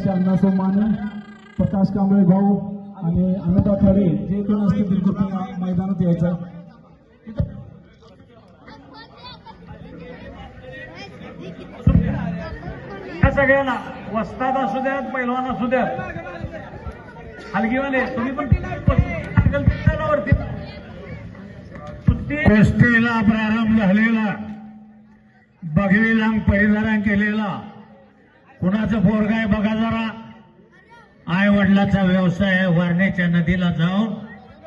असे अण्णा सोमाने, प्रकाश कांबळे भाऊ आणि अमिता खडे जे कोण असतील बिलकुल मैदानात यायचं. या सगळ्यांना वस्ताद असू द्यात, पैलवान असू द्यात, हलगीवाले तुम्ही पण वरती कुस्तीला प्रारंभ झालेला, बघवी लांग परिधारण केलेला कुणाचं पोरग आहे बघा जरा. आई वडिलाचा व्यवसाय आहे, वारण्याच्या नदीला जाऊन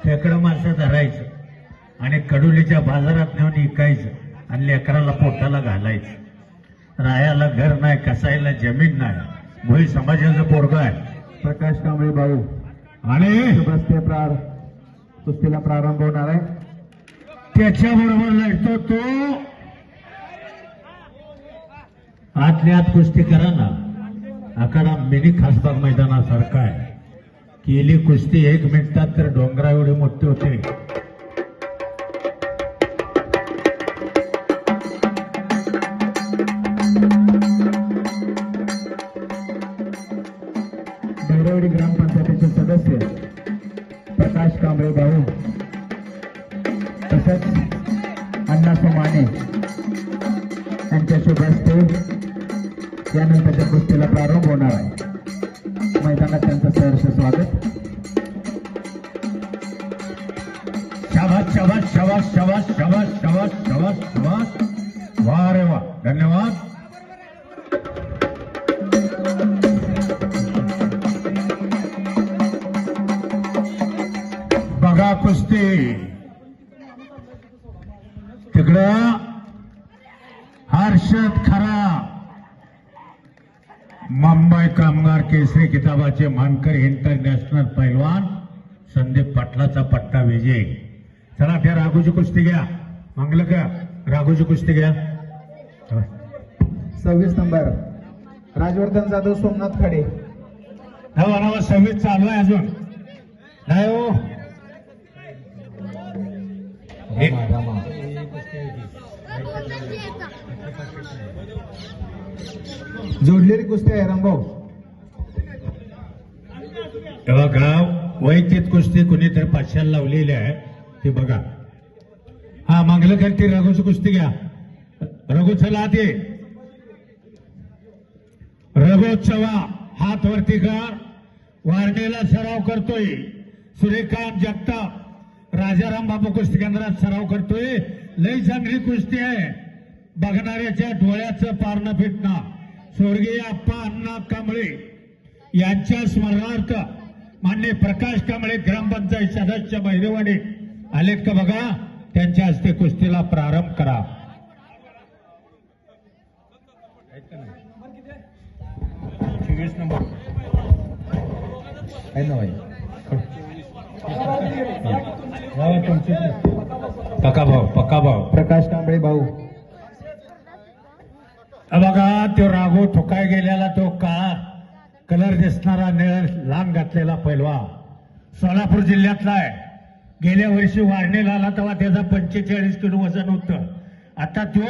खेकडं मासे धरायचं आणि कडुलीच्या बाजारात नेऊन विकायचं आणि लेकराला पोटाला घालायचं. राहायला घर नाही, कसायला जमीन नाही, भोई समाजाचं पोरग आहे. प्रकाश कांबळे भाऊ आणि कुस्तीला प्रारंभ होणार आहे. त्याच्याबरोबर लढतो तो आतल्या आत कुस्ती करा ना. आकडा मिनी खासबाग मैदानासारखा आहे. केली कुस्ती 1 मिनिटात तर डोंगरा एवढे मोठे होते. ढेरेवाडी ग्रामपंचायतीचे सदस्य प्रकाश कांबळे भाऊ तसंच अण्णा सोमाने यांच्या शुभ हस्ते यानंतरच्या कुस्तीला प्रारंभ होणार आहे. मैदानात त्यांचं सहर्ष स्वागत. शाबास शाबास शाबास शाबास शाबास शाबास शाबास शाबास. वा रे वा, धन्यवाद. बघा कुस्ती तिकडं हर्षद खरा मुंबई कामगार केसरी किताबाचे मानकर इंटरनॅशनल पैलवान संदीप पाटलाचा पट्टा विजय. चला त्या राघूची कुस्ती घ्या. मागलं का राघूची कुस्ती घ्या. 26 नंबर राजवर्धन जाधव सोमनाथ खडे. नवा 26 चालू आहे अजून नाही हो. जोडलेली कुस्ती आहे रामभाऊ. तेव्हा गाव वैचित कुस्ती कुणीतरी 500 लावलेली आहे ती बघा. हा मागलं का ती रघुची कुस्ती घ्या. रघु चला ते रघुत्सवा हात वरती कर. वारनेला सराव करतोय. सूर्यकांत जगताप राजाराम बाबू कुस्ती केंद्रात सराव करतोय. लई चांगली कुस्ती आहे. बघणाऱ्याच्या डोळ्याचं पारणं फिटणं. स्वर्गीय आप्पा अण्णा कांबळे यांच्या स्मरणार्थ मान्य प्रकाश कांबळे ग्रामपंचायत सदस्य महिलेवाडी आलेत का बघा. त्यांच्या हस्ते कुस्तीला प्रारंभ करा. पक्का भाऊ प्रकाश कांबळे भाऊ. बघा तो राघू थुकाय गेलेला तो का कलर दिसणारा निळ लांब घातलेला पैलवा सोलापूर जिल्ह्यातला आहे. गेल्या वर्षी वारणेला आला तेव्हा त्याचा 45 किलो वजन होतं. आता तो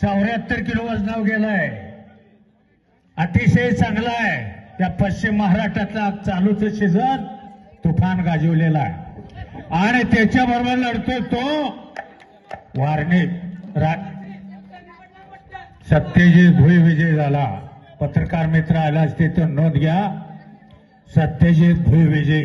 74 किलो वजनावर गेलाय. अतिशय चांगला आहे. त्या पश्चिम महाराष्ट्रातला चालूचं सीझन तुफान गाजवलेला आहे आणि त्याच्याबरोबर लढतोय तो वारणे. सत्यजित भुई विजय झाला. पत्रकार मित्र आला असते तर नोंद घ्या. सत्यजित भुई विजय.